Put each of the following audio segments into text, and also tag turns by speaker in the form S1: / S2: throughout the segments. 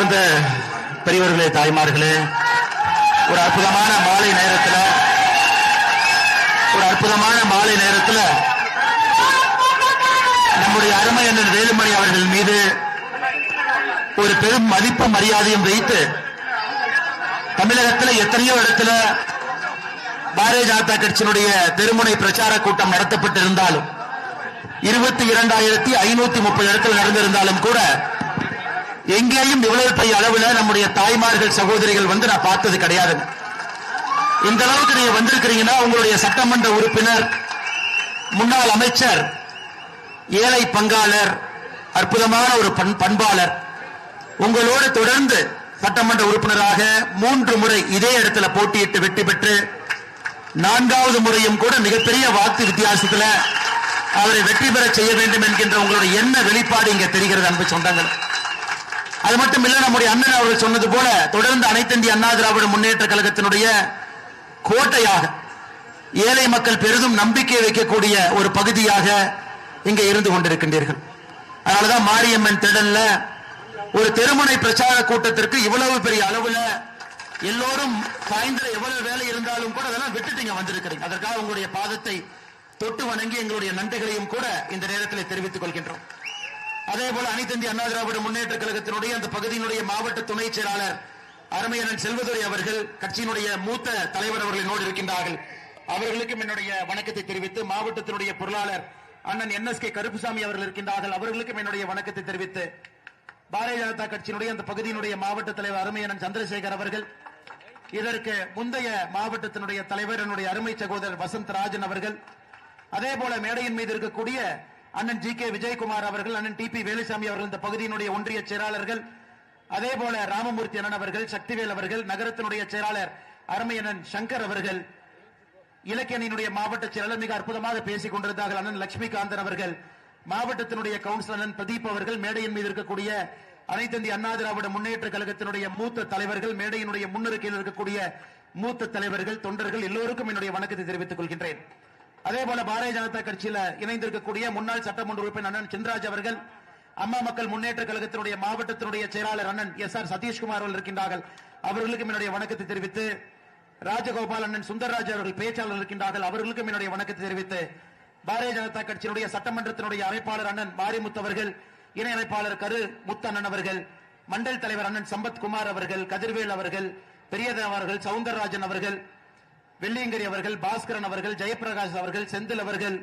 S1: அன்பார்ந்த பெரியவர்களே, தாய்மார்களே, ஒரு அற்புதமான மாலை நேரத்தில் நம்முடைய அருமை அண்ணன் வேலுமணி அவர்கள் மீது ஒரு பெரும் மதிப்பு மரியாதையும் வைத்து தமிழகத்தில் எத்தனையோ இடத்துல பாரதிய ஜனதா கட்சியினுடைய தெருமுனை பிரச்சார கூட்டம் நடத்தப்பட்டிருந்தாலும் 22,530 இடத்தில் நடந்திருந்தாலும் கூட எங்கேயும் இவ்வளவு பெரிய அளவில் நம்முடைய தாய்மார்கள் சகோதரிகள் வந்து நான் பார்த்தது கிடையாது. இந்த அளவுக்கு நீங்க வந்திருக்கிறீங்கன்னா உங்களுடைய சட்டமன்ற உறுப்பினர், முன்னாள் அமைச்சர், ஏழை பங்காளர், அற்புதமான ஒரு பண்பாளர், உங்களோடு தொடர்ந்து சட்டமன்ற உறுப்பினராக 3 முறை இதே இடத்துல போட்டியிட்டு வெற்றி பெற்று 4வது முறையும் கூட மிகப்பெரிய வாக்கு வித்தியாசத்தில் அவரை வெற்றி பெற செய்ய வேண்டும் என்கின்ற உங்களுடைய எண்ண வெளிப்பாடு இங்க தெரிகிறது அன்பு சொந்தங்கள். அது மட்டும் இல்ல, நம்முடைய அண்ணன் அவர்கள் சொன்னது போல தொடர்ந்து அனைத்து இந்திய அண்ணா திராவிட முன்னேற்ற கழகத்தினுடைய கோட்டையாக ஏழை மக்கள் பெரிதும் நம்பிக்கை வைக்கக்கூடிய ஒரு பகுதியாக இங்க இருந்து கொண்டிருக்கின்றீர்கள். அதனாலதான் மாரியம்மன் திடல்ல ஒரு தெருமுனை பிரச்சார கூட்டத்திற்கு இவ்வளவு பெரிய அளவுல எல்லோரும் சாயந்தரம் எவ்வளவு வேலை இருந்தாலும் கூட அதெல்லாம் விட்டுட்டீங்க வந்திருக்கிறீங்க. அதற்காக உங்களுடைய பாதத்தை தொட்டு வணங்கி எங்களுடைய நன்றிகளையும் கூட இந்த நேரத்தில் தெரிவித்துக் கொள்கின்றோம். அதே போல அனைத்து இந்திய அண்ணா திராவிட முன்னேற்ற கழகத்தினுடைய அந்த பகுதியினுடைய மாவட்ட துணை செயலாளர் அருமையண்ணன் செல்வதுரை அவர்கள், கட்சியினுடைய மூத்த தலைவர் அவர்கள் என்னோடு இருக்கின்றார்கள். அவர்களுக்கும் என்னுடைய வணக்கத்தை தெரிவித்து, மாவட்டத்தினுடைய பொருளாளர் அண்ணன் NSK கருப்புசாமி அவர்கள் இருக்கின்றார்கள். அவர்களுக்கும் என்னுடைய வணக்கத்தை தெரிவித்து, பாரதிய ஜனதா கட்சியினுடைய அந்த பகுதியினுடைய மாவட்ட தலைவர் அருமையண்ணன் சந்திரசேகர் அவர்கள், இதற்கு முந்தைய மாவட்டத்தினுடைய தலைவர் என்னுடைய அருமை சகோதரர் வசந்த் ராஜன் அவர்கள், அதே போல மேடையின் மீது இருக்கக்கூடிய அண்ணன் GK விஜயகுமார் அவர்கள், அண்ணன் TP வேலுசாமி அவர்கள், இந்த பகுதியினுடைய ஒன்றிய செயலாளர்கள், அதே போல ராமமூர்த்தி அண்ணன் அவர்கள், சக்திவேல் அவர்கள், நகரத்தினுடைய செயலாளர் அருமையண்ணன் சங்கர் அவர்கள், இலக்கியனினுடைய மாவட்ட செயலாளர் மிக அற்புதமாக பேசிக் கொண்டிருந்தார்கள் அண்ணன் லட்சுமிகாந்தன் அவர்கள், மாவட்டத்தினுடைய கவுன்சிலர் அண்ணன் பிரதீப் அவர்கள், மேடையின் மீது இருக்கக்கூடிய அனைத்து இந்திய அண்ணா திராவிட முன்னேற்ற கழகத்தினுடைய மூத்த தலைவர்கள், மேடையினுடைய முன்னிருக்கையில் இருக்கக்கூடிய மூத்த தலைவர்கள், தொண்டர்கள் எல்லோருக்கும் என்னுடைய வணக்கத்தை தெரிவித்துக் கொள்கின்றேன். அதே போல பாரதிய ஜனதா கட்சியில் இணைந்திருக்கக்கூடிய முன்னாள் சட்டமன்ற உறுப்பினர் அண்ணன் சின்ராஜ் அவர்கள், அம்மா மக்கள் முன்னேற்ற கழகத்தினுடைய மாவட்டத்தினுடைய செயலாளர் அண்ணன் SR சதீஷ்குமார் அவர்கள் இருக்கின்றார்கள். அவர்களுக்கும் என்னுடைய வணக்கத்தை தெரிவித்து, ராஜகோபால் அண்ணன் சுந்தரராஜ் அவர்கள் பேச்சாளர் இருக்கின்றார்கள். அவர்களுக்கும் என்னுடைய வணக்கத்தை தெரிவித்து, பாரதிய ஜனதா கட்சியினுடைய சட்டமன்றத்தினுடைய அமைப்பாளர் அண்ணன் மாரிமுத்து அவர்கள், இணை அமைப்பாளர் கரு முத்தண்ணன் அவர்கள், மண்டல் தலைவர் அண்ணன் சம்பத் குமார் அவர்கள், கதிர்வேல் அவர்கள், பெரியதன் அவர்கள், சவுந்தரராஜன் அவர்கள், வெள்ளியங்கரி அவர்கள், பாஸ்கரன் அவர்கள், ஜெயபிரகாஷ் அவர்கள், செந்தில் அவர்கள்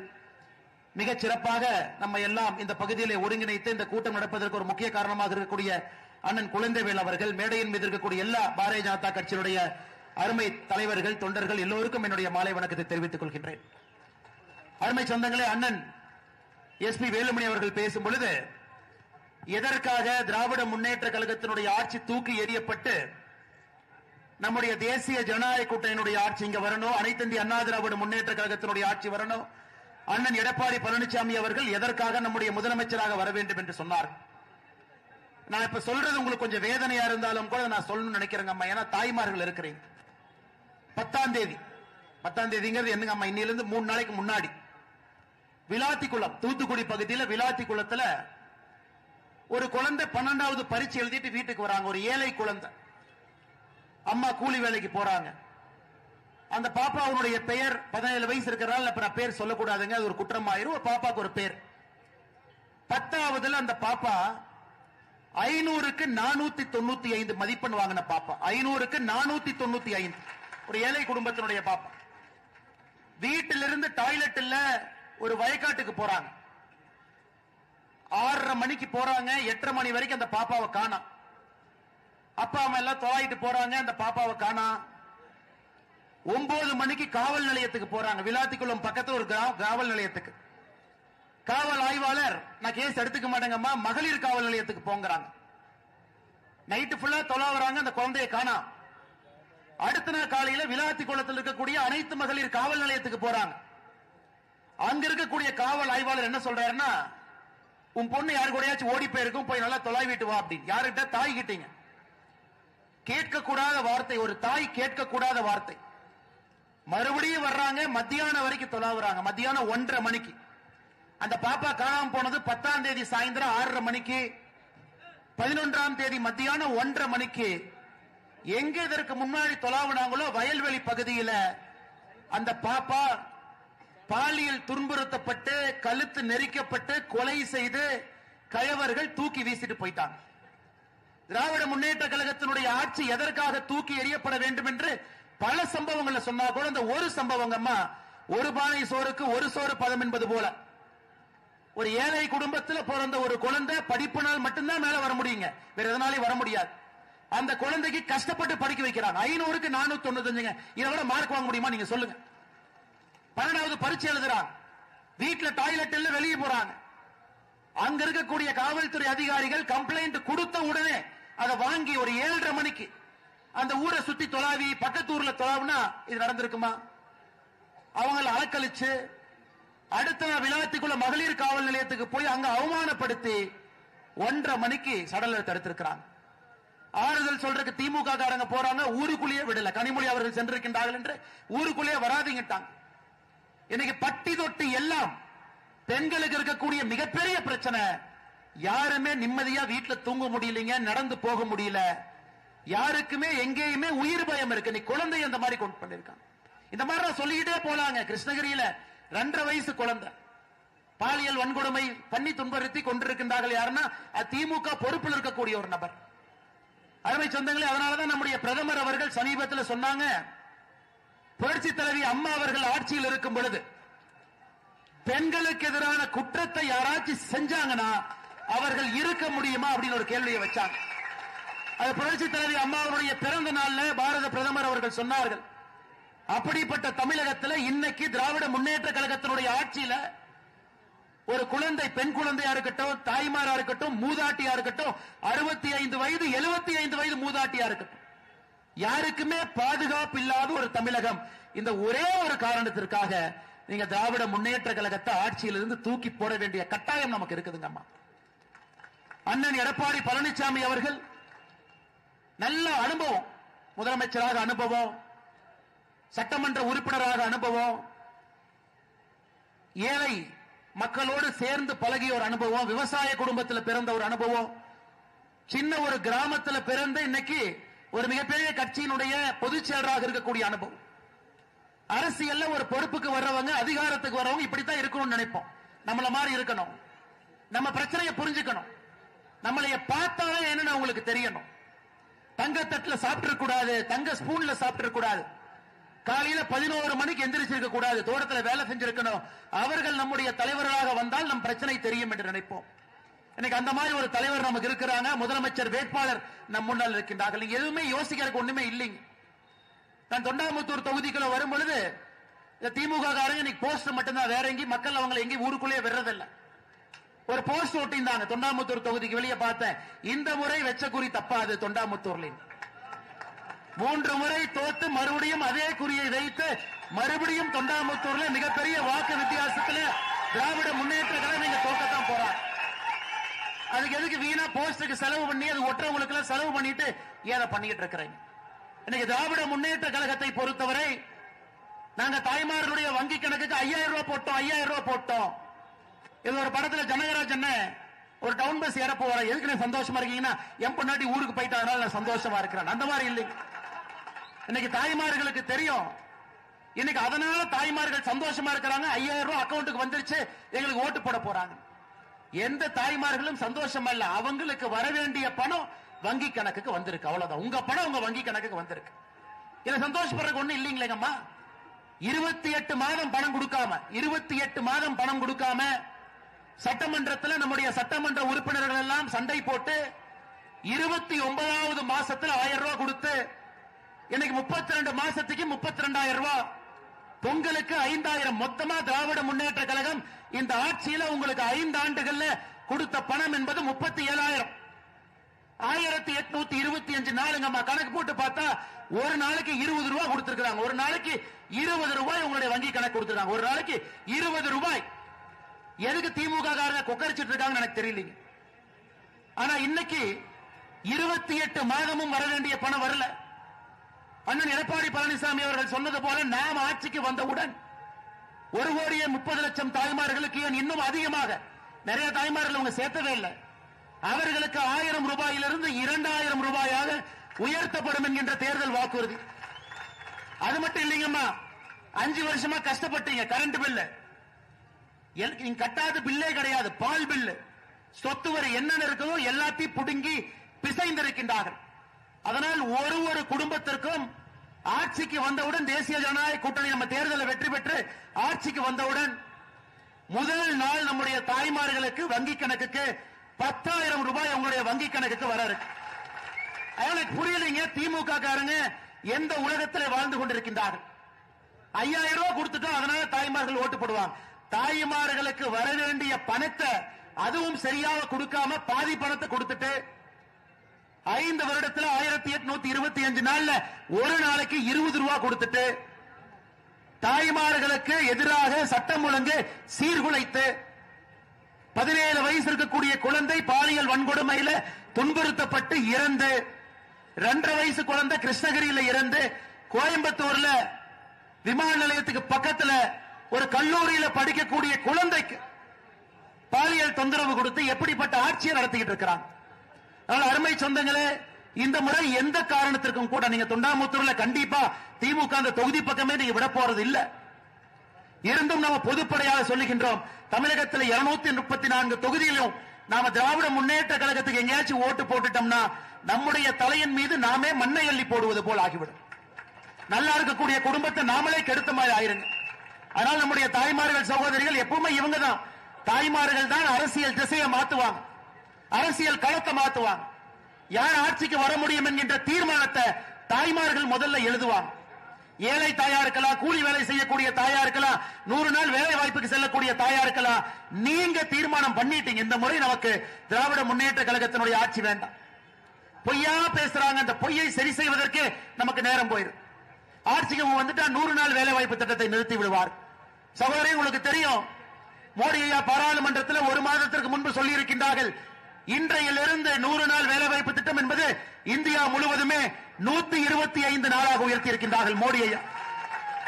S1: மிகச் சிறப்பாக நம்ம எல்லாம் இந்த பகுதியிலே ஒருங்கிணைத்து இந்த கூட்டம் நடப்பதற்கு ஒரு முக்கிய காரணமாக இருக்கக்கூடிய அண்ணன் குழந்தைவேல் அவர்கள், மேடையின் மீது இருக்கக்கூடிய எல்லா பாரதிய ஜனதா கட்சியினுடைய அருமை தலைவர்கள், தொண்டர்கள் எல்லோருக்கும் என்னுடைய மாலை வணக்கத்தை தெரிவித்துக் கொள்கின்றேன். அருமை சொந்தங்களே, அண்ணன் SP வேலுமணி அவர்கள் பேசும் பொழுது எதற்காக திராவிட முன்னேற்ற கழகத்தினுடைய ஆட்சி தூக்கி எறியப்பட்டு நம்முடைய தேசிய ஜனநாயக கூட்டணியினுடைய ஆட்சி இங்க வரணும், அனைத்து இந்திய அண்ணா திராவிட முன்னேற்ற கழகத்தினுடைய ஆட்சி வரணும், அண்ணன் எடப்பாடி பழனிசாமி அவர்கள் எதற்காக நம்முடைய முதலமைச்சராக வர வேண்டும் என்று சொன்னார். நான் இப்ப சொல்றது உங்களுக்கு கொஞ்சம் வேதனையா இருந்தாலும் கூட நான் சொல்லணும்னு நினைக்கிறேங்க அம்மா. ஏன்னா தாய்மார்கள் இருக்கிறீங்க. 10ஆம் தேதிங்கிறது என்னங்க அம்மா, இன்னிலிருந்து 3 நாளைக்கு முன்னாடி விளாத்திக்குளம், தூத்துக்குடி பகுதியில் விளாத்திக்குளத்துல ஒரு குழந்தை 12வது பரீட்சை எழுதிட்டு வீட்டுக்கு வராங்க. ஒரு ஏழை குழந்தை, அம்மா கூலி வேலைக்கு போறாங்க. அந்த பாப்பாவுடைய பெயர் 17 வயசு இருக்கிறாள். அப்புறம் பேர் சொல்லக்கூடாதுங்க, அது ஒரு குற்றமாயிரும். பாப்பாக்கு ஒரு பேர் 10வதுல அந்த பாப்பா 500க்கு 495 மதிப்பெண் வாங்கின பாப்பா. 500க்கு 495. ஒரு ஏழை குடும்பத்தினுடைய பாப்பா வீட்டிலிருந்து டாய்லெட் இல்ல, ஒரு வயக்காட்டுக்கு போறாங்க. 6:30 மணிக்கு போறாங்க, 8:30 மணி வரைக்கும் அந்த பாப்பாவை காணோம். அப்பா அம்மா எல்லாம் தொலைட்டு போறாங்க, அந்த பாப்பாவை காணோம். 9 மணிக்கு காவல் நிலையத்துக்கு போறாங்க. விளாத்திக்குளம் பக்கத்துல ஒரு காவல் நிலையத்துக்கு. காவல் ஆய்வாளர், நான் கேஸ் எடுத்துக்க மாட்டேங்கம்மா, மகளிர் காவல் நிலையத்துக்கு போங்கிறாங்க. நைட்டு ஃபுல்லா தொலை வராங்க, அந்த குழந்தையை காணோம். அடுத்த நாள் காலையில விளாத்திக்குளத்தில் இருக்கக்கூடிய அனைத்து மகளிர் காவல் நிலையத்துக்கு போறாங்க. அங்க இருக்கக்கூடிய காவல் ஆய்வாளர் என்ன சொல்றாருன்னா, உன் பொண்ணு யாரு கூடயாச்சும் ஓடி போயிருக்கும், போய் நல்லா தொலைவிட்டு வா அப்படின்னு. யாருகிட்ட? தாய் கிட்டீங்க. கேட்கக்கூடாத வார்த்தை, ஒரு தாய் கேட்கக்கூடாத வார்த்தை. மறுபடியும் வர்றாங்க, மத்தியானம் வரைக்கும் தொலாவுறாங்க. மத்தியானம் 1:30 மணிக்கு அந்த பாப்பா காணாம போனது 10ஆம் தேதி சாயந்தரம் 6:30 மணிக்கு 11ஆம் தேதி மத்தியானம் 1:30 மணிக்கு எங்க இதற்கு முன்னாடி தொலாவினாங்களோ வயல்வெளி பகுதியில் அந்த பாப்பா பாலியல் துன்புறுத்தப்பட்டு கழுத்து நெரிக்கப்பட்டு கொலை செய்து கயவர்கள் தூக்கி வீசிட்டு போயிட்டாங்க. திராவிட முன்னேற்ற கழகத்தினுடைய ஆட்சி எதற்காக தூக்கி எறியப்பட வேண்டும் என்று பல சம்பவங்கள் சொன்னா கூட அந்த ஒரு சம்பவங்கம்மா, ஒரு பானை சோறுக்கு ஒரு சோறு பதம் என்பது போல, ஒரு ஏழை குடும்பத்தில் பிறந்த ஒரு குழந்தை படிப்பினால் மட்டும்தான் மேல வர முடியுங்க, வேற எதனாலே வர முடியாது. அந்த குழந்தைக்கு கஷ்டப்பட்டு படிக்க வைக்கிறாங்க. 500க்கு 495, இதை விட மார்க் வாங்க முடியுமா நீங்க சொல்லுங்க? 12வது பரீட்சை எழுதுறாங்க, வீட்டுல டாய்லெட் எல்லாம் வெளியே போறாங்க. அங்க இருக்கக்கூடிய காவல்துறை அதிகாரிகள் கம்ப்ளைண்ட் கொடுத்த உடனே அதை வாங்கி ஒரு 7:30 மணிக்கு அந்த ஊரை சுத்தி தொலாவி பக்கத்து ஊர்ல தொலாவுனா இது நடந்திருக்குமா? அவங்களை அலக்கழிச்சு அடுத்த விழாத்துக்குள்ள மகளிர் காவல் நிலையத்துக்கு போய் அங்க அவமானப்படுத்தி 1:30 மணிக்கு சடலை தடுத்திருக்கிறாங்க. ஆறுதல் சொல்றதுக்கு திமுக காரங்க போறாங்க, ஊருக்குள்ளேயே விடல. கனிமொழி அவர்கள் சென்றிருக்கின்றார்கள் என்று ஊருக்குள்ளேயே வராதிங்கிட்டாங்க. இன்னைக்கு பட்டி தொட்டி எல்லாம் பெண்களுக்கு இருக்கக்கூடிய மிகப்பெரிய பிரச்சனை, யாருமே நிம்மதியா வீட்டுல தூங்க முடியலங்க, நடந்து போக முடியல, யாருக்குமே எங்கேயுமே உயிர் பயம் இருக்கு. நீ குழந்தை அந்த மாதிரி கொண்டு பண்ணிருக்காங்க. இந்த மாதிரி சொல்லிக்கிட்டே போலாங்க. கிருஷ்ணகிரியில 2.5 வயசு குழந்தை பாலியல் வன்கொடுமை பண்ணி துன்புறுத்தி கொண்டிருக்கின்றார்கள். யாருன்னா திமுக பொறுப்பில் இருக்கக்கூடிய ஒரு நபர். அருமை சொந்தங்களே, அதனாலதான் நம்முடைய பிரதமர் அவர்கள் சமீபத்தில் சொன்னாங்க, புரட்சி தலைவி அம்மா அவர்கள் ஆட்சியில் இருக்கும் பொழுது பெண்களுக்கு எதிரான குற்றத்தை யாராச்சும் செஞ்சாங்கன்னா அவர்கள் இருக்க முடியுமா அப்படின்னு ஒரு கேள்வியை வச்சாங்க. அது புரட்சி தலைவி அம்மாவுடைய பிறந்த நாள்ல பாரத பிரதமர் அவர்கள் சொன்னார்கள். அப்படிப்பட்ட தமிழகத்தில் இன்னைக்கு திராவிட முன்னேற்ற கழகத்தினுடைய ஆட்சியில ஒரு குழந்தை, பெண் குழந்தையா இருக்கட்டும், தாய்மாரா இருக்கட்டும், மூதாட்டியா இருக்கட்டும், 65 வயது 75 வயது மூதாட்டியா இருக்கட்டும், யாருக்குமே பாதுகாப்பு இல்லாத ஒரு தமிழகம். இந்த ஒரே ஒரு காரணத்திற்காக நீங்க திராவிட முன்னேற்ற கழகத்தை ஆட்சியிலிருந்து தூக்கி போட வேண்டிய கட்டாயம் நமக்கு இருக்குதுங்க. அம்மா அண்ணன் எடப்பாடி பழனிசாமி அவர்கள் நல்ல அனுபவம், முதலமைச்சராக அனுபவம், சட்டமன்ற உறுப்பினராக அனுபவம், ஏழை மக்களோடு சேர்ந்து பழகிய ஒரு அனுபவம், விவசாய குடும்பத்தில் பிறந்த ஒரு அனுபவம், சின்ன ஒரு கிராமத்தில் பிறந்த இன்னைக்கு ஒரு மிகப்பெரிய கட்சியினுடைய பொதுச் செயலராக இருக்கக்கூடிய அனுபவம். அரசியல்ல ஒரு பொறுப்புக்கு வர்றவங்க, அதிகாரத்துக்கு வர்றவங்க இப்படித்தான் இருக்கணும்னு நினைப்போம். நம்மள மாதிரி இருக்கணும், நம்ம பிரச்சனையை புரிஞ்சுக்கணும், நம்மளைய பார்த்தாலே என்னன்னு உங்களுக்கு தெரியணும். தங்கத்தட்டுல சாப்பிட்டு கூடாது, தங்க ஸ்பூன்ல சாப்பிட்டு கூடாது, காலையில 11 மணிக்கு எந்திரிச்சிருக்க கூடாது, தோட்டத்தில் வேலை செஞ்சிருக்கணும். அவர்கள் நம்முடைய தலைவர்களாக வந்தால் நம் பிரச்சனை தெரியும் என்று நினைப்போம். இன்னைக்கு அந்த மாதிரி ஒரு தலைவர் நமக்கு இருக்கிறாங்க. முதலமைச்சர் வேட்பாளர் நம் முன்னால் இருக்கின்றார்கள். நீங்க எதுவுமே யோசிக்கிறதுக்கு ஒண்ணுமே இல்லைங்க. நான் தொண்டாமுத்தூர் தொகுதிக்குள்ள வரும் பொழுது திமுக காரங்க இன்னைக்கு போஸ்டர் மட்டும்தான், வேற எங்கேயும் மக்கள் அவங்களை எங்கேயும் ஊருக்குள்ளேயே விடுறதில்லை. ஒரு போஸ்ட் ஒட்டிந்தாங்க தொண்டாமுத்தூர் தொகுதிக்கு வெளியே பார்த்தேன். இந்த முறை வெச்ச குறி தப்பாது, தொண்டாமுத்தூர்ல 3 முறை தோத்து மறுபடியும் அதே குறியை வைத்து மறுபடியும் தொண்டாமுத்தூர்ல மிகப்பெரிய வாக்கு வித்தியாசத்தில் திராவிட முன்னேற்ற கழகம் நீங்க தோக்கத்தான் போறாங்க. அதுக்கு எதுக்கு வீணா போஸ்டருக்கு செலவு பண்ணி அது ஒற்றவங்களுக்கு எல்லாம் செலவு பண்ணிட்டு ஏதை பண்ணிட்டு இருக்கிறீங்க? இன்னைக்கு திராவிட முன்னேற்ற கழகத்தை பொறுத்தவரை நாங்க தாய்மார்களுடைய வங்கி கணக்குக்கு 5000 ரூபாய் போட்டோம், 5000 ரூபாய் போட்டோம். இது ஒரு படத்துல ஜனகராஜன் ஒரு டவுன் பஸ் ஏற போற, எதுக்கு சந்தோஷமா இருக்கீங்கன்னா என் பொண்டாட்டி ஊருக்கு போயிட்டு அதனால நான் சந்தோஷமா இருக்கிறேன். அந்த மாதிரி இல்லை. இன்னைக்கு தாய்மார்களுக்கு தெரியும், இன்னைக்கு அதனால தாய்மார்கள் சந்தோஷமா இருக்கிறாங்க. 5000 ரூபாய் அக்கௌண்ட்டுக்கு வந்துருச்சு, எங்களுக்கு ஓட்டு போட போறாங்க. எந்த தாய்மார்களும் சந்தோஷமா இல்ல. அவங்களுக்கு வர வேண்டிய பணம் வங்கி கணக்குக்கு வந்திருக்கு, அவ்வளவுதான். உங்க பணம் உங்க வங்கி கணக்குக்கு வந்திருக்கு. இதுல சந்தோஷப்படுறதுக்கு ஒண்ணு இல்லைங்களேங்கம்மா. 28 மாதம் பணம் கொடுக்காம, 28 மாதம் பணம் கொடுக்காம சட்டமன்றத்தில் நம்முடைய சட்டமன்ற உறுப்பினர்கள் எல்லாம் சண்டை போட்டு 29வது மாசத்துல 1000 ரூபாய் கொடுத்து இன்னைக்கு 32 மாசத்துக்கு 32,000 ரூபாய், பொங்கலுக்கு 5000, மொத்தமா திராவிட முன்னேற்ற கழகம் இந்த ஆட்சியில உங்களுக்கு 5 ஆண்டுகள்ல கொடுத்த பணம் என்பது 37,000. 1825 நாளுங்கம்மா. கணக்கு போட்டு பார்த்தா ஒரு நாளைக்கு 20 ரூபாய் கொடுத்திருக்காங்க. ஒரு நாளைக்கு 20 ரூபாய் உங்களுடைய வங்கி கணக்கு கொடுத்திருக்காங்க. ஒரு நாளைக்கு 20 ரூபாய். எதுக்கு திமுக காரங்க கொக்கரிச்சிட்டு இருக்காங்கன்னு எனக்கு தெரியலீங்க. ஆனா இன்னைக்கு 28 மாதமும் வர வேண்டிய பணம் வரல. அண்ணன் எடப்பாடி பழனிசாமி அவர்கள் சொன்னது போல நாம் ஆட்சிக்கு வந்தவுடன் 1,30,00,000 தாய்மார்களுக்கு இன்னும் அதிகமாக, நிறைய தாய்மார்கள் அவங்க சேர்த்தவே இல்லை, அவர்களுக்கு 1000 ரூபாயிலிருந்து 2000 ரூபாயாக உயர்த்தப்படும் என்கின்ற தேர்தல் வாக்குறுதி. அது மட்டும் இல்லைங்கம்மா, 5 வருஷமா கஷ்டப்பட்டீங்க. கரண்ட் பில்லு நீங்க கட்டாத பில்லே கிடையாது. பால் பில்லு, சொத்து வரி என்ன இருக்குதோ எல்லாத்தையும் புடுங்கி பிசைந்திருக்கின்றார்கள். அதனால் ஒரு குடும்பத்திற்கும் ஆட்சிக்கு வந்தவுடன் தேசிய ஜனநாயக கூட்டணி நம்ம தேர்தலில் வெற்றி பெற்று ஆட்சிக்கு வந்தவுடன் முதல் நாள் நம்முடைய தாய்மார்களுக்கு வங்கி கணக்குக்கு 10,000 ரூபாய் உங்களுடைய வங்கி கணக்குக்கு வர இருக்கு. எனக்கு புரியலைங்க, திமுக காரங்க எந்த உலகத்தில் வாழ்ந்து கொண்டிருக்கின்றார்கள்? 5000 ரூபாய் கொடுத்துட்டோம், அதனால தாய்மார்கள் ஓட்டு போடுவாங்க. தாய்மார்களுக்கு வர வேண்டிய பணத்தை அதுவும் சரியாக கொடுக்காம பாதி பணத்தை கொடுத்துட்டு 5 வருடத்தில் 1825 நாள்ல ஒரு நாளைக்கு 20 ரூபாய் கொடுத்துட்டு தாய்மார்களுக்கு எதிராக சட்டம் ஒழுங்கு சீர்குலைத்து 17 வயசு இருக்கக்கூடிய குழந்தை பாலியல் வன்கொடுமையில துன்புறுத்தப்பட்டு இறந்து, 2.5 வயசு குழந்தை கிருஷ்ணகிரியில இறந்து, கோயம்புத்தூர்ல விமான நிலையத்துக்கு பக்கத்துல ஒரு கல்லூரியில படிக்கக்கூடிய குழந்தைக்கு பாலியல் தொந்தரவு கொடுத்து எப்படிப்பட்ட ஆட்சியை நடத்திக்கிட்டு இருக்கிறாங்க. அருமை சொந்தங்களே, இந்த முறை எந்த காரணத்திற்கும் கூட நீங்க தொண்டாமுத்தூர்ல கண்டிப்பா திமுக அந்த தொகுதி பக்கமே நீங்க விட போறது இல்ல. இருந்தும் நம்ம பொதுப்படையாக சொல்லுகின்றோம், தமிழகத்தில் 234 தொகுதியிலும் நாம திராவிட முன்னேற்ற கழகத்துக்கு எங்கேயாச்சும் ஓட்டு போட்டுட்டோம்னா நம்முடைய தலையின் மீது நாமே மண்ணை அள்ளி போடுவது போல் ஆகிவிடும். நல்லா இருக்கக்கூடிய குடும்பத்தை நாமளே கெடுத்த மாதிரி ஆயிருங்க. அதனால் நம்முடைய தாய்மார்கள் சகோதரிகள் எப்பவுமே இவங்க தான், தாய்மார்கள் தான் அரசியல் திசையை மாத்துவாங்க, அரசியல் களத்தை மாத்துவாங்க. யார் ஆட்சிக்கு வர முடியும் என்கின்ற தீர்மானத்தை தாய்மார்கள் முதல்ல எழுதுவாங்க. ஏழை தாயா இருக்கலாம், கூலி வேலை செய்யக்கூடிய தாயா இருக்கலாம், 100 நாள் வேலை வாய்ப்புக்கு செல்லக்கூடிய தாயா இருக்கலாம். நீங்க தீர்மானம் பண்ணிட்டீங்க, இந்த முறை நமக்கு திராவிட முன்னேற்ற கழகத்தினுடைய ஆட்சி வேண்டாம். பொய்யா பேசுறாங்க, அந்த பொய்யை சரி செய்வதற்கு நமக்கு நேரம் போயிடும். ஆட்சிக்கு வந்துட்டா 100 நாள் வேலை வாய்ப்பு திட்டத்தை நிறுத்தி விடுவார். சகோதரி, உங்களுக்கு தெரியும், மோடி ஐயா பாராளுமன்றத்தில் 1 மாதத்திற்கு முன்பு சொல்லி இருக்கின்றார்கள், இன்றையிலிருந்து 100 நாள் வேலை வாய்ப்பு திட்டம் என்பது இந்தியா முழுவதுமே 125 நாளாக உயர்த்தி இருக்கின்றார்கள் மோடி ஐயா.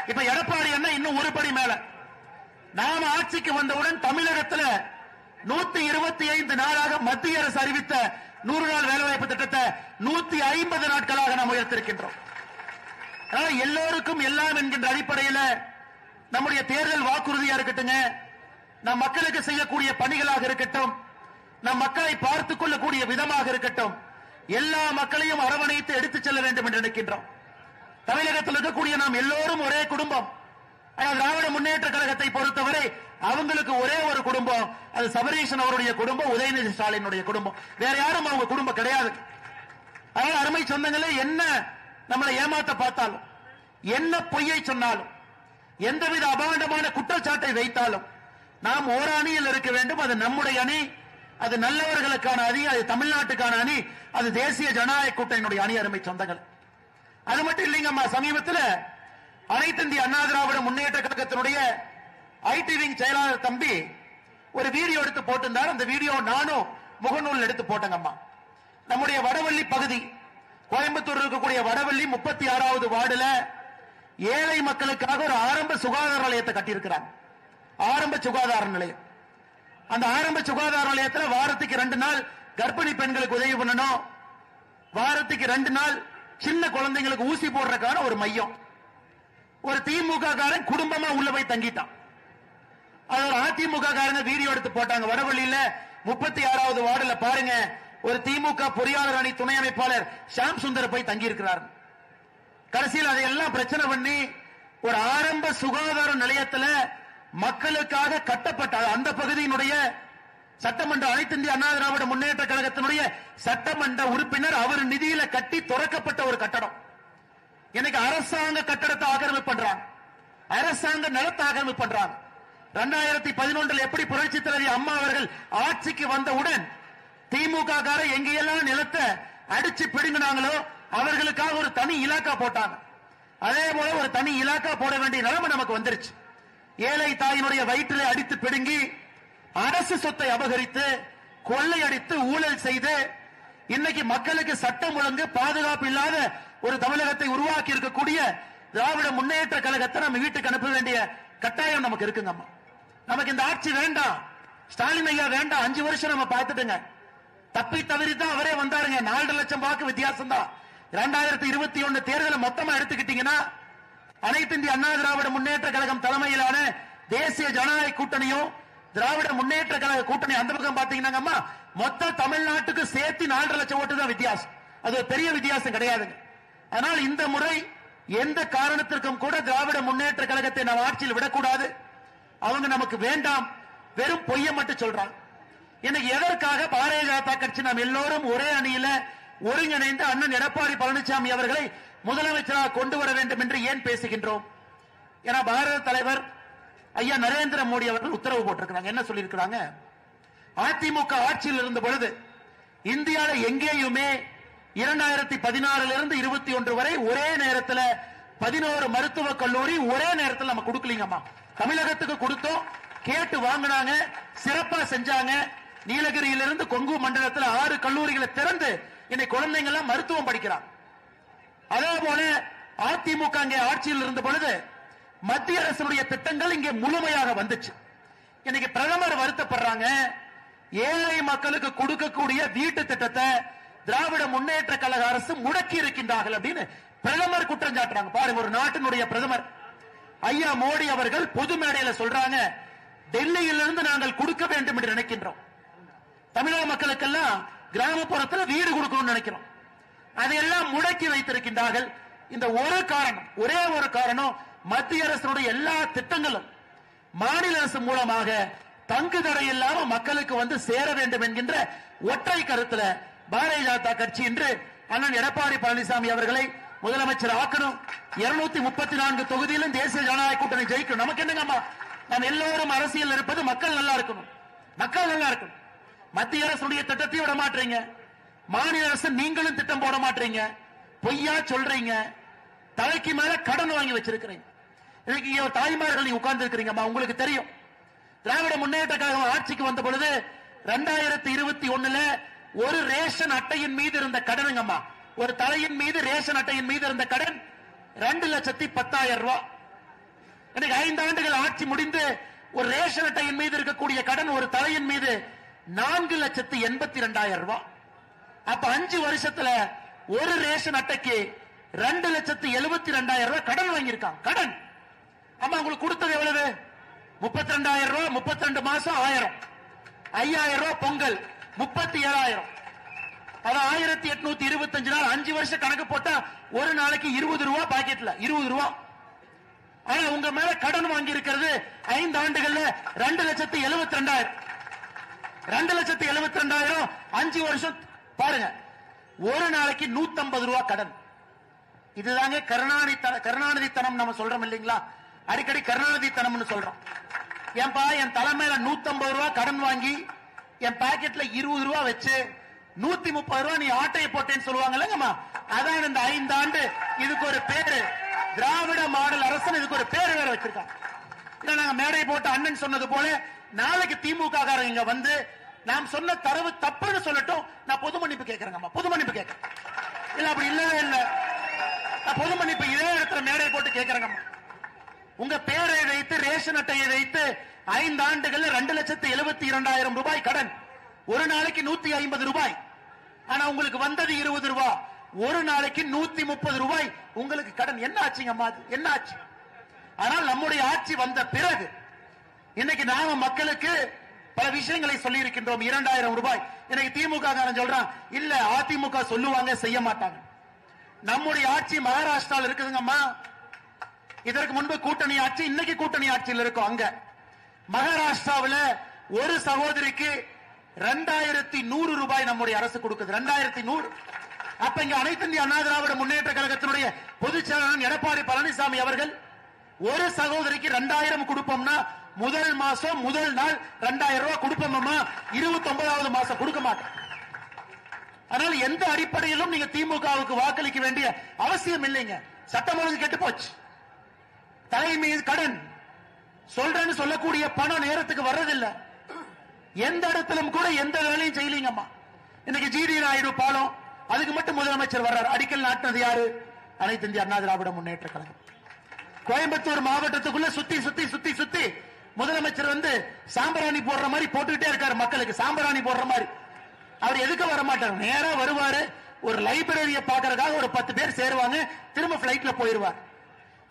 S1: இப்ப எடப்பாடி என்ன இன்னும் ஒரு படி மேல. நாம ஆட்சிக்கு வந்தவுடன் தமிழகத்தில் 125 நாளாக மத்திய அரசு அறிவித்த 100 நாள் வேலை வாய்ப்பு திட்டத்தை 150 நாட்களாக நாம் உயர்த்திருக்கின்றோம். எல்லோருக்கும் எல்லாம் என்கின்ற அடிப்படையில் நம்முடைய தேர்தல் வாக்குறுதியா இருக்கட்டும், நம் மக்களுக்கு செய்யக்கூடிய பணிகளாக இருக்கட்டும், நம் மக்களை பார்த்துக் கொள்ளக்கூடிய விதமாக இருக்கட்டும், எல்லா மக்களையும் அரவணைத்து எடுத்துச் செல்ல வேண்டும் என்று நினைக்கின்றோம். தமிழகத்தில் இருக்கக்கூடிய நாம் எல்லோரும் ஒரே குடும்பம். திராவிட முன்னேற்ற கழகத்தை பொறுத்தவரை அவங்களுக்கு ஒரே ஒரு குடும்பம், அது சபரீஷன் அவருடைய குடும்பம், உதயநிதி ஸ்டாலினுடைய குடும்பம். வேற யாரும் அவங்க குடும்பம் கிடையாது. அதனால அருமை சொந்தங்களே, என்ன நம்மளை ஏமாத்த பார்த்தாலும், என்ன பொய்யை சொன்னாலும், எந்தவித அபாண்டமான குற்றச்சாட்டை வைத்தாலும் நாம் ஒரு அணியில் இருக்க வேண்டும். அது நம்முடைய அணி, அது நல்லவர்களுக்கான அணி, அது தமிழ்நாட்டுக்கான அணி, அது தேசிய ஜனநாயக கூட்டணியினுடைய அணி. அருமை சொந்தங்கள், அது மட்டும் இல்லைங்கம்மா, சமீபத்தில் அனைத்து இந்திய அண்ணா திராவிட முன்னேற்ற கழகத்தினுடைய ஐடி விங் செயலாளர் தம்பி ஒரு வீடியோ எடுத்து போட்டிருந்தார். அந்த வீடியோ நானும் முகநூல் எடுத்து போட்டேங்கம்மா. நம்முடைய வடவள்ளி பகுதி, கோயம்புத்தூர் இருக்கக்கூடிய வடவள்ளி 36வது வார்டுல ஏழை மக்களுக்காக ஒரு ஆரம்ப சுகாதார நிலையத்தை கட்டியிருக்கிறாங்க. ஆரம்ப சுகாதார நிலையம். அந்த ஆரம்ப சுகாதார நிலையத்தில் வாரத்துக்கு 2 நாள் கர்ப்பிணி பெண்களுக்கு உதவி பண்ணணும், வாரத்துக்கு 2 நாள் சின்ன குழந்தைங்களுக்கு ஊசி போடுறதுக்கான ஒரு மையம். ஒரு திமுக காரன் குடும்பமா உள்ள போய் தங்கிட்டான். அது ஒரு அதிமுக காரங்க வீடியோ எடுத்து போட்டாங்க. வடவள்ளியில 36வது வார்டுல பாருங்க, ஒரு திமுக பொறியாளர் அணி துணை அமைப்பாளர் ஷாம் சுந்தர் போய் தங்கி இருக்கிறார். கடைசியில் அதையெல்லாம் பிரச்சனை பண்ணி ஒரு ஆரம்ப சுகாதார நிலையத்தில் மக்களுக்காக கட்டப்பட்ட அந்த பகுதியினுடைய சட்டமன்ற அனைத்து இந்திய அண்ணா திராவிட முன்னேற்ற கழகத்தினுடைய சட்டமன்ற உறுப்பினர் அவர் நிதியில கட்டி திறக்கப்பட்ட ஒரு கட்டடம். எனக்கு அரசாங்க கட்டடத்தை ஆக்கிரமிப்பு பண்றாங்க, அரசாங்க நிலத்தை ஆக்கிரமிப்பு பண்றாங்க. 2011 எப்படி புரட்சி தலைவி அம்மா அவர்கள் ஆட்சிக்கு வந்தவுடன் திமுக கார எங்கெல்லாம் நிலத்தை அடிச்சு பிடுங்கினாங்களோ அவர்களுக்காக ஒரு தனி இலாக்கா போட்டாங்க. அதே போல ஒரு தனி இலாக்கா போட வேண்டிய நிலைமை நமக்கு வந்துருச்சு. ஏழை தாயினுடைய வயிற்றிலே அடித்து பிடுங்கி அரசு சொத்தை அபகரித்து கொள்ளையடித்து ஊழல் செய்து இன்னைக்கு மக்களுக்கு சட்டம் ஒழுங்கு பாதுகாப்பு இல்லாத ஒரு தமிழகத்தை உருவாக்கி இருக்கக்கூடிய திராவிட முன்னேற்ற கழகத்தை நம்ம வீட்டுக்கு அனுப்ப வேண்டிய கட்டாயம் நமக்கு இருக்குங்க. நமக்கு இந்த ஆட்சி வேண்டாம், ஸ்டாலின் ஐயா வேண்டாம். 5 வருஷம் நம்ம பார்த்துட்டுங்க. தப்பி தவறிதான் அவரே வந்தாருங்க. 4 லட்சம் வாக்கு வித்தியாசம் தான். 2021 தேர்தலை மொத்தமா எடுத்துக்கிட்டீங்கன்னா அனைத்து இந்திய அண்ணா திராவிட முன்னேற்ற கழகம் தலைமையிலான தேசிய ஜனநாயக கூட்டணியும் திராவிட முன்னேற்ற கழக கூட்டணி அந்த பக்கம் பாத்தீங்கன்னா மொத்த தமிழ்நாட்டுக்கு சேர்த்து 4.5 லட்சம் ஓட்டு தான் வித்தியாசம். அது பெரிய வித்தியாசம் கிடையாதுங்க. அதனால் இந்த முறை எந்த காரணத்திற்கும் கூட திராவிட முன்னேற்ற கழகத்தை நாம் ஆட்சியில் விடக்கூடாது. அவங்க நமக்கு வேண்டாம், வெறும் பொய்யை மட்டும் சொல்றாங்க. இன்னைக்கு எதற்காக பாரதிய ஜனதா கட்சி நாம் எல்லோரும் ஒரே அணியில ஒருங்கிணைந்து அண்ணன் எடப்பாடி பழனிசாமி அவர்களை முதலமைச்சராக கொண்டு வர வேண்டும் என்று ஏன் பேசுகின்றோம்? ஏன்னா பாரத தலைவர் ஐயா நரேந்திர மோடி அவர்கள் உத்தரவு போட்டிருக்கிறாங்க. என்ன சொல்லியிருக்கிறாங்க? அதிமுக ஆட்சியில் இருந்த பொழுது இந்தியாவில் எங்கேயுமே 2016 இருந்து 21 வரை ஒரே நேரத்தில் 11 மருத்துவக் கல்லூரி ஒரே நேரத்தில் நம்ம கொடுக்கலீங்கம்மா. தமிழகத்துக்கு கொடுத்தோம், கேட்டு வாங்கினாங்க, சிறப்பா செஞ்சாங்க. நீலகிரியிலிருந்து கொங்கு மண்டலத்தில் 6 கல்லூரிகளை திறந்து இன்னைக்கு குழந்தைங்க எல்லாம் மருத்துவம் படிக்கிறாங்க. அதே போல அதிமுக அங்கே ஆட்சியில் இருந்த பொழுது மத்திய அரசுடைய திட்டங்கள் இங்கே முழுமையாக வந்துச்சு. இன்னைக்கு பிரதமர் வருத்தப்படுறாங்க, ஏழை மக்களுக்கு கொடுக்கக்கூடிய வீட்டு திட்டத்தை திராவிட முன்னேற்ற கழக அரசு முடக்கி இருக்கின்றார்கள் அப்படின்னு பிரதமர் குற்றம் சாட்டுறாங்க. பாருங்க, ஒரு நாட்டினுடைய பிரதமர் ஐயா மோடி அவர்கள் பொது மேடையில சொல்றாங்க, டெல்லியிலிருந்து நாங்கள் கொடுக்க வேண்டும் என்று நினைக்கின்றோம். தமிழக மக்களுக்கெல்லாம் கிராமப்புறத்தில் வீடு கொடுக்கணும்னு நினைக்கிறோம். அதையெல்லாம் முடக்கி வைத்திருக்கின்றார்கள். இந்த ஒரு காரணம், ஒரே ஒரு காரணம், மத்திய அரசுடைய எல்லா திட்டங்களும் மாநில அரசு மூலமாக தங்கு தடை இல்லாம மக்களுக்கு வந்து சேர வேண்டும் என்கின்ற ஒற்றை கருத்துல பாரதிய ஜனதா கட்சி இன்று அண்ணன் எடப்பாடி பழனிசாமி அவர்களை முதலமைச்சர் ஆக்கணும். 234 தொகுதியிலும் தேசிய ஜனநாயக கூட்டணி ஜெயிக்கணும். நமக்கு என்னங்கம்மா, நாம் எல்லோரும் அரசியல் இருப்பது மக்கள் நல்லா இருக்கணும், மக்கள் நல்லா இருக்கணும். மத்திய அரசுடைய திட்டத்தையும் விட மாட்டீங்க, மாநில அரசு நீங்களும் திட்டம் போட மாட்டீங்க, பொய்யா சொல்றீங்க, தலைக்கு மேல கடன் வாங்கி வச்சிருக்கிறீங்க. இன்னைக்கு தாய்மார்கள் நீங்க உட்கார்ந்து இருக்கிறீங்கம்மா, உங்களுக்கு தெரியும் திராவிட முன்னேற்ற கழகம் ஆட்சிக்கு வந்த பொழுது 2021 ஒரு ரேஷன் அட்டையின் மீது இருந்த கடனுங்கம்மா, ஒரு தலையின் மீது ரேஷன் அட்டையின் மீது இருந்த கடன் 2,10,000 ரூபாய். இன்னைக்கு 5 ஆண்டுகள் ஆட்சி முடிந்து ஒரு ரேஷன் அட்டையின் மீது இருக்கக்கூடிய கடன் ஒரு தலையின் மீது 4,82,000 ரூபாய். அப்ப 5 வருஷத்துல ஒரு ரேஷன் அட்டைக்கு 2,72,000 ரூபாய் கடன் வாங்கியிருக்காங்க. கடன் அம்மா உங்களுக்கு கொடுத்தது எவ்வளவு? 32,000 ரூபாய், 32 மாசம் 1000, 5,000 ரூபாய் பொங்கல், 37,000. அது 1,825 நாள், 5 வருஷம் கணக்கு போட்டா ஒரு நாளைக்கு 20 ரூபாய் பாக்கெட்ல 20 ரூபாய். ஆனா உங்க மேல கடன் வாங்கி இருக்கிறது 5 ஆண்டுகள்ல 2,72,000. 2,72,000 5 வருஷம் பாருங்க, ஒரு நாளைக்கு 150 ரூபாய் கடன். இதுதாங்க கருணாநிதி தனம் நம்ம சொல்றோம் இல்லைங்களா? அடிக்கடி கருணாநிதி தனம்னு சொல்றோம். ஏன்பா என் தலைமையில 150 ரூபாய் கடன் வாங்கி என் பாக்கெட்ல 20 ரூபாய் வச்சு 130 ரூபாய் நீ ஆட்டையை போட்டேன்னு சொல்லுவாங்கல்லங்கம்மா, அதான் இந்த 5 ஆண்டு. இதுக்கு ஒரு பேரு திராவிட மாடல் அரசு, இதுக்கு ஒரு பேரு வேற வச்சிருக்காங்க. இல்ல நாங்க மேடை போட்டு அண்ணன் சொன்னது போல நாளைக்கு திமுக காரங்க இங்க வந்து நாம் சொன்ன தரவு தப்புன்னு சொல்லட்டும், நான் பொது மன்னிப்பு கேட்கிறேங்கம்மா, பொது மன்னிப்பு கேட்கிறேன். இல்ல அப்படி இல்லவே இல்ல, நான் பொது மன்னிப்பு இதே இடத்துல மேடை போட்டு கேட்கிறேங்கம்மா. உங்க பேரை வைத்து ரேஷன் அட்டையை வைத்து 5 ஆண்டுகள் 2,72,000 ரூபாய் கடன், ஒரு நாளைக்கு 150 ரூபாய். ஆனா உங்களுக்கு வந்தது 20 ரூபாய், ஒரு நாளைக்கு 130 ரூபாய் உங்களுக்கு கடன். என்ன ஆச்சுங்கம்மா, என்ன ஆச்சு? ஆனால் நம்முடைய ஆட்சி வந்த பிறகு இன்னைக்கு நாம மக்களுக்கு பல விஷயங்களை சொல்லி இருக்கின்றோம். 2,000 ரூபாய் இன்னைக்கு திமுக சொல்றான், இல்ல அதிமுக சொல்லுவாங்க செய்ய மாட்டாங்க. நம்முடைய ஆட்சி மகாராஷ்டிராவில் இருக்குதுங்கம்மா. இதற்கு முன்பு கூட்டணி ஆட்சி, இன்னைக்கு கூட்டணி ஆட்சியில் இருக்கும். அங்க மகாராஷ்டிராவில் ஒரு சகோதரிக்கு 2,100 ரூபாய் நம்முடைய அரசு கொடுக்குது. 2,100. அப்ப இங்க அனைத்து இந்திய அண்ணா திராவிட முன்னேற்ற கழகத்தினுடைய பொதுச் செயலாளர் எடப்பாடி பழனிசாமி அவர்கள் ஒரு சகோதரிக்கு 2,000 கொடுப்போம்னா முதல் மாசம் முதல் நாள் 2,000 ரூபாய் கொடுப்போம்மா, 29வது மாசம் கொடுக்க மாட்டோம். அதனால எந்த அடிப்படையிலும் நீங்க திமுகவுக்கு வாக்களிக்க வேண்டிய அவசியம் இல்லைங்க. சட்டம் ஒழுங்கு கெட்டு போச்சு. தலைமீது கடன் சொல்றேன்னு சொல்லக்கூடிய பணம் நேரத்துக்கு வர்றதில்லை. எந்த இடத்திலும் கூட எந்த வேலையும் செய்யலீங்கம்மா. இன்னைக்கு ஜிடி நாயுடு பாலம், அதுக்கு மட்டும் முதலமைச்சர் வர்றாரு. அடிக்கல் நாட்டினது யாரு? அனைத்து இந்திய அண்ணா திராவிட முன்னேற்ற கழகம். கோயம்புத்தூர் மாவட்டத்துக்குள்ள சுத்தி சுத்தி சுத்தி சுத்தி முதலமைச்சர் வந்து சாம்பிராணி போடுற மாதிரி போட்டுக்கிட்டே இருக்காரு மக்களுக்கு. சாம்பிராணி போடுற மாதிரி அவர் எதுக்கு வர மாட்டார், நேரா வருவாரு. ஒரு லைப்ரரியை பார்க்கறதுக்காக ஒரு 10 பேர் சேருவாங்க, திரும்ப பிளைட்ல போயிருவார்.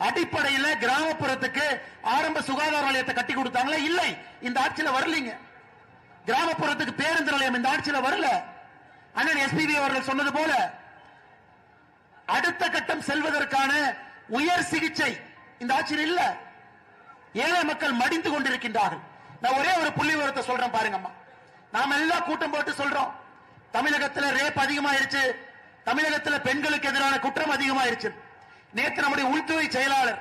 S1: அடிப்படையில் கிராமப்புறத்துக்கு ஆரம்ப சுகாதார நிலையத்தை கட்டி கொடுத்தாங்களா? இல்லை, இந்த ஆட்சியில வரலீங்க. கிராமப்புறத்துக்கு பேருந்து நிலையம் இந்த ஆட்சியில வரல. அண்ணன் எஸ்பிபி அவர்கள் சொன்னது போல அடுத்த கட்டம் செல்வதற்கான உயர் சிகிச்சை இந்த ஆட்சியில் இல்ல. ஏழை மக்கள் மடிந்து கொண்டிருக்கின்றார்கள். நான் ஒரே ஒரு புள்ளி விவரத்தை சொல்றேன் பாருங்கம்மா. நாம எல்லாம் கூட்டம் போட்டு சொல்றோம், தமிழகத்தில் ரேப் அதிகமாயிருச்சு, தமிழகத்தில் பெண்களுக்கு எதிரான குற்றம் அதிகமாயிருச்சு. நேற்று நம்முடைய உள்துறை செயலாளர்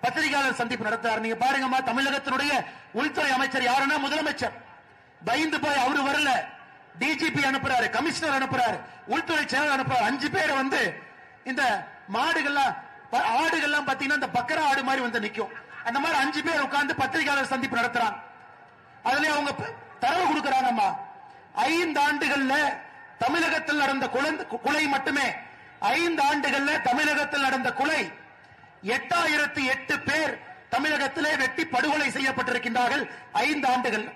S1: பத்திரிகையாளர் சந்திப்பு நடத்தார். நீங்க பாருங்கம்மா, தமிழகத்தினுடைய உள்துறை அமைச்சர் யாருன்னா முதலமைச்சர். பயந்து போய் அவரு வரல, டிஜிபி அனுப்புறாரு, கமிஷனர் அனுப்புறாரு, உள்துறை செயலாளர் அனுப்புறாரு. 5 பேர் வந்து இந்த மாடுகள்லாம் ஆடுகள்லாம் பாத்தீங்கன்னா இந்த பக்கரா ஆடு மாதிரி வந்து நிக்கும். அந்த மாதிரி 5 பேர் உட்கார்ந்து பத்திரிகையாளர் சந்திப்பு நடத்துறாங்க. அதுல அவங்க தரவு கொடுக்கறாங்கம்மா. 5 ஆண்டுகள்ல தமிழகத்தில் நடந்த கொலை மட்டுமே 5 ஆண்டுகள்ல தமிழகத்தில் நடந்த கொலை 8008 பேர் தமிழகத்திலே வெட்டி படுகொலை செய்யப்பட்டிருக்கின்றார்கள். 5 ஆண்டுகள்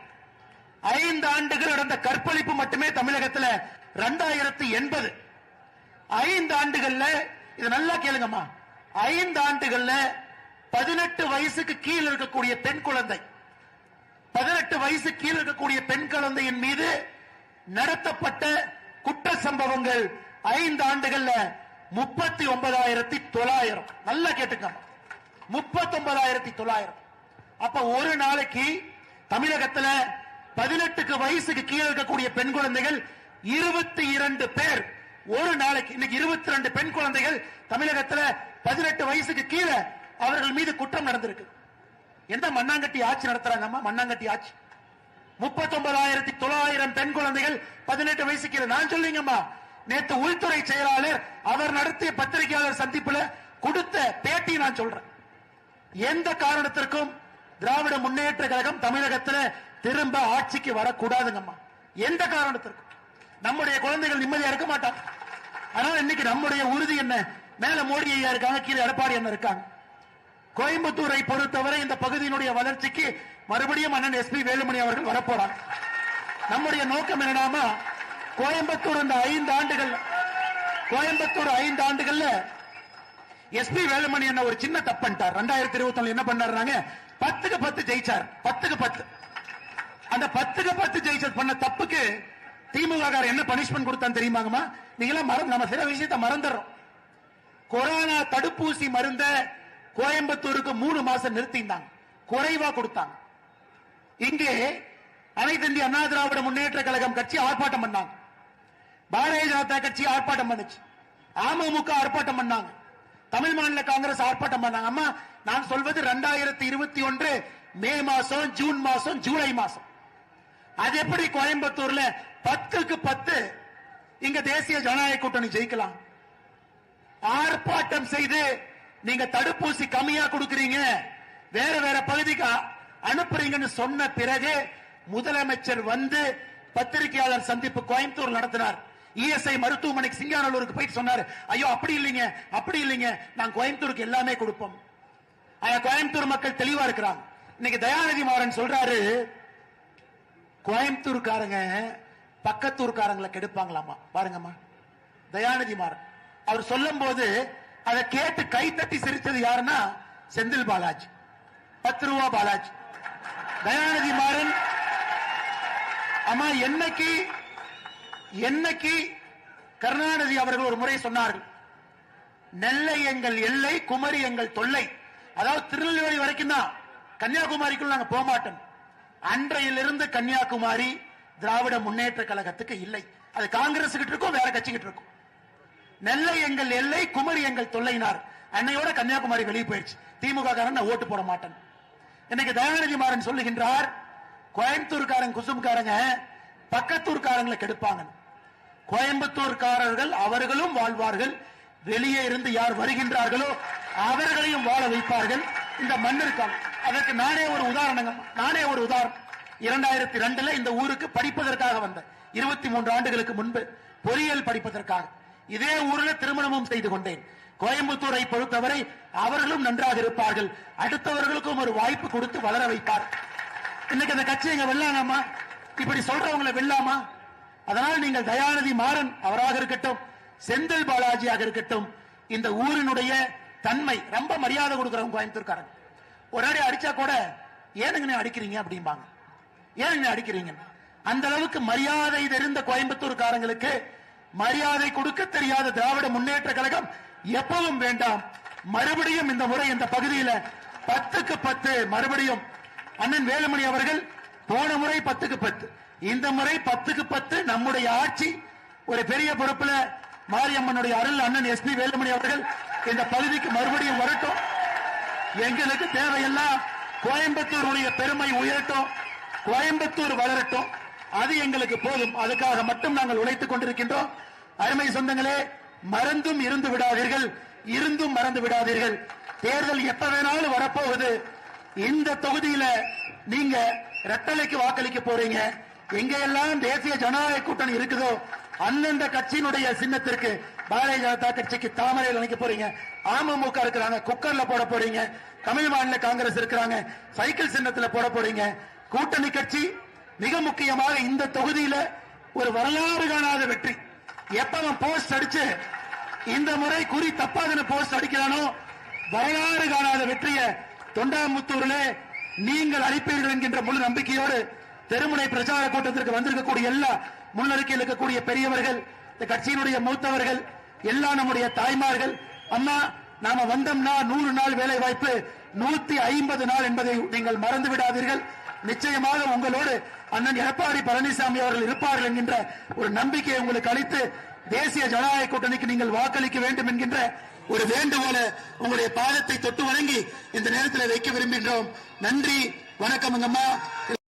S1: 5 ஆண்டுகள் நடந்த கற்பழிப்பு மட்டுமே தமிழகத்தில் 2080. 5 ஆண்டுகள்ல இது நல்லா கேளுங்கம்மா, 5 ஆண்டுகள்ல 18 வயசுக்கு கீழ் இருக்கக்கூடிய பெண் குழந்தை, 18 வயசு கீழ் இருக்கக்கூடிய பெண் குழந்தையின் மீது நடத்தப்பட்ட குற்ற சம்பவங்கள் 5 ஆண்டுகள்ல 39,900. நல்லா கேட்டுக்கோங்க, 39,900. அப்ப ஒரு நாளைக்கு தமிழகத்தில் 18 வயசுக்கு கீழே இருக்கக்கூடிய பெண் குழந்தைகள் 22 பேர் ஒரு நாளைக்கு. இன்னைக்கு 22 பெண் குழந்தைகள் தமிழகத்தில் 18 வயசுக்கு கீழே அவர்கள் மீது குற்றம் நடந்திருக்கு. எந்த மண்ணாங்கட்டி ஆட்சி நடத்துறாங்கம்மா? மண்ணாங்கட்டி ஆட்சி. 39,900 பெண் குழந்தைகள் 18 வயசு கீழே. நான் சொல்லுங்கம்மா, நேற்று உள்துறை செயலாளர் அவர் நடத்திய பத்திரிகையாளர் சந்திப்புல கொடுத்த பேட்டி நான் சொல்றேன். எந்த காரணத்திற்கும் திராவிட முன்னேற்ற கழகம் தமிழகத்தில் திரும்ப ஆட்சிக்கு வரக்கூடாதுங்கம்மா. எந்த காரணத்திற்கும் நம்முடைய குழந்தைகள் நிம்மதியா இருக்க மாட்டாங்க. ஆனால் இன்னைக்கு நம்முடைய உறுதி என்ன? மேல மோடி ஐயா இருக்காங்க, கீழே எடப்பாடி என்ன இருக்காங்க. கோயம்புத்தூரை பொறுத்தவரை இந்த பகுதியினுடைய வளர்ச்சிக்கு மறுபடியும் அண்ணன் எஸ்பி வேலுமணி அவர்கள் வரப்போறாங்க. நம்முடைய நோக்கம் என்னன்னா, கோயம்புத்தூர் இந்த 5 ஆண்டுகள், கோயம்புத்தூர் 5 ஆண்டுகள்ல எஸ்பி வேலுமணி என்ன ஒரு சின்ன தப்பு பண்ணிட்டார். 2021 என்ன பண்ணாரு? 10க்கு 10 ஜெயிச்சார். 10க்கு 10. அந்த 10க்கு 10 ஜெயிச்சது பண்ண தப்புக்கு திமுக என்ன பனிஷ்மெண்ட் கொடுத்தான்னு தெரியுமாங்கம்மா? நீங்களாம் நம்ம சில விஷயத்தை மறந்துடுறோம். கொரோனா தடுப்பூசி மருந்த கோயம்புத்தூருக்கு 3 மாசம் நிறுத்தினாங்க, குறைவா கொடுத்தாங்க. இங்கே அனைத்து இந்திய அண்ணா திராவிட முன்னேற்ற கழகம் கட்சி ஆர்ப்பாட்டம் பண்ணாங்க, பாரதிய ஜனதா கட்சி ஆர்ப்பாட்டம் பண்ணுச்சு, அமமுக ஆர்ப்பாட்டம் பண்ணாங்க, தமிழ் மாநில காங்கிரஸ் ஆர்ப்பாட்டம் பண்ணாங்க. அம்மா, நான் சொல்வது 2021 மே மாசம், ஜூன் மாசம், ஜூலை மாசம். அது எப்படி கோயம்புத்தூர்ல 10க்கு 10 இங்க தேசிய ஜனநாயக கூட்டணி ஜெயிக்கலாம்? ஆர்ப்பாட்டம் செய்து நீங்க தடுப்பூசி கம்மியா கொடுக்கறீங்க, வேற வேற பகுதிக்கு அனுப்புறீங்கன்னு சொன்ன பிறகு முதலமைச்சர் வந்து பத்திரிகையாளர் சந்திப்பு கோயம்புத்தூர் நடத்தினார். இஎஸ்ஐ மருத்துவமனைக்கு சிங்கானல்லூருக்கு போயிட்டு சொன்னார், ஐயோ அப்படி இல்லைங்க, அப்படி இல்லைங்க, நான் கோயம்புத்தூருக்கு எல்லாமே கொடுப்போம். கோயம்புத்தூர் மக்கள் தெளிவா இருக்கிறாங்க. இன்னைக்கு தயாநிதி மாறன் சொல்றாரு, கோயம்புத்தூர்காரங்க பக்கத்தூர்காரங்களை கெடுப்பாங்களாமா. பாருங்கம்மா, தயாநிதி மாறன் அவர் சொல்லும் போது அதை கேட்டு கை தட்டி சிரிச்சது யாருன்னா செந்தில் பாலாஜி, 10 ரூபா பாலாஜி. தயாநிதி மாறன் அம்மா, என்னைக்கு கருணாநிதி அவர்கள் ஒரு முறை சொன்னார்கள், நெல்லை எங்கள் எல்லை, குமரி எங்கள் தொல்லை. அதாவது திருநெல்வேலி வரைக்கும் தான், கன்னியாகுமரிக்குள்ள நாங்க போக மாட்டோம். அன்றையிலிருந்து கன்னியாகுமரி திராவிட முன்னேற்ற கழகத்துக்கு இல்லை, அது காங்கிரஸ் கிட்ட இருக்கும், வேற கட்சி கிட்ட இருக்கும். நெல்லை எங்கள் எல்லை, குமரி எங்கள் தொல்லைனார். அன்னையோட கன்னியாகுமரி வெளியே போயிடுச்சு. திமுக காரன் நான் ஓட்டு போட மாட்டேன். இன்னைக்கு தயாநிதி மாறன் சொல்லுகின்றார், கோயம்புத்தூர்காரங்க குசும்காரங்க பக்கத்தூர்காரங்களை கெடுப்பாங்க. கோயம்புத்தூர்காரர்கள் அவர்களும் வாழ்வார்கள், வெளியே இருந்து யார் வருகின்றார்களோ அவர்களையும் வாழ வைப்பார்கள். இந்த மண்ணிற்கான அதற்கு நானே ஒரு உதாரணம். 2002 இந்த ஊருக்கு படிப்பதற்காக வந்த 23 ஆண்டுகளுக்கு முன்பு பொறியியல் படிப்பதற்காக இதே ஊரில் திருமணமும் செய்து கொண்டேன். கோயம்புத்தூரை பொறுத்தவரை அவர்களும் நன்றாக இருப்பார்கள், அடுத்தவர்களுக்கும் ஒரு வாய்ப்பு கொடுத்து வளர வைப்பார். இன்னைக்கு அந்த கட்சி எங்க வெல்லாமா? இப்படி சொல்றவங்களை வெல்லாமா? அதனால் நீங்கள் தயாநிதி மாறன் அவராக இருக்கட்டும், செந்தில் பாலாஜியாக இருக்கட்டும், இந்த ஊரினுடைய தன்மை ரொம்ப மரியாதை கொடுக்கிறவங்க கோயம்புத்தூர்காரங்க. ஒரு அடி அடிச்சா கூட ஏனுங்க அடிக்கிறீங்க அப்படிம்பாங்க, ஏனுங்க அடிக்கிறீங்க. அந்த அளவுக்கு மரியாதை தெரிந்த கோயம்புத்தூர்காரங்களுக்கு மரியாதை கொடுக்க தெரியாத திராவிட முன்னேற்ற கழகம் எப்பவும் வேண்டாம். மறுபடியும் இந்த முறை இந்த பகுதியில் 10க்கு 10 மறுபடியும் அண்ணன் வேலுமணி அவர்கள் போன முறை 10க்கு 10, இந்த முறை 10க்கு 10 நம்முடைய ஆட்சி. ஒரு பெரிய பொறுப்புல மாரியம்மனுடைய அருள் அண்ணன் எஸ்பி வேலுமணி அவர்கள் இந்த பகுதிக்கு மறுபடியும் வரட்டும். எங்களுக்கு தேவையெல்லாம் கோயம்புத்தூருடைய பெருமை உயரட்டும், கோயம்புத்தூர் வளரட்டும், அது எங்களுக்கு போதும். அதுக்காக மட்டும் நாங்கள் உழைத்துக் கொண்டிருக்கின்றோம். அருமை சொந்தங்களே, மறந்தும் இருந்து விடாதீர்கள், இருந்தும் மறந்து விடாதீர்கள். தேர்தல் எப்ப வேணாலும் வரப்போகுது. இந்த தொகுதியில நீங்க ரெட்டலைக்கு வாக்களிக்க போறீங்க. எங்கெல்லாம் தேசிய ஜனநாயக கூட்டணி இருக்குதோ அந்தந்த கட்சியினுடைய சின்னத்திற்கு, பாரதிய ஜனதா கட்சிக்கு தாமரையில் நினைக்க போறீங்க, அமமுக இருக்கிறாங்க குக்கர்ல போட போறீங்க, தமிழ் மாநில காங்கிரஸ் இருக்கிறாங்க சைக்கிள் சின்னத்தில் போட போறீங்க. கூட்டணி கட்சி மிக முக்கியமாக இந்த தொகுதியில ஒரு வரலாறு காணாத வெற்றி. எப்பவன் போஸ்ட் அடிச்சு இந்த முறை குறி தப்பாதன போஸ்ட் அடிக்கிறானோ வரலாறு காணாத வெற்றியை தொண்டாமுத்தூரிலே நீங்கள் அளிப்பீர்கள் என்கின்ற முழு நம்பிக்கையோடு தெருமுனை பிரச்சார கூட்டத்திற்கு வந்திருக்கக்கூடிய எல்லா முன்னறிக்கையில் இருக்கக்கூடிய பெரியவர்கள், இந்த கட்சியினுடைய மூத்தவர்கள், எல்லா நம்முடைய தாய்மார்கள், அம்மா நாம வந்தோம்னா 100 நாள் வேலை வாய்ப்பு 150 நாள் என்பதை நீங்கள் மறந்து விடாதீர்கள். நிச்சயமாக உங்களோடு அண்ணன் எடப்பாடி பழனிசாமி அவர்கள் இருப்பார்கள் என்கின்ற ஒரு நம்பிக்கையை உங்களுக்கு அளித்து தேசிய ஜனநாயக கூட்டணிக்கு நீங்கள் வாக்களிக்க வேண்டும் என்கின்ற ஒரு வேண்டுகோளை உங்களுடைய பாதத்தை தொட்டு வணங்கி இந்த நேரத்தில் வைக்க விரும்புகின்றோம். நன்றி, வணக்கம். அம்மா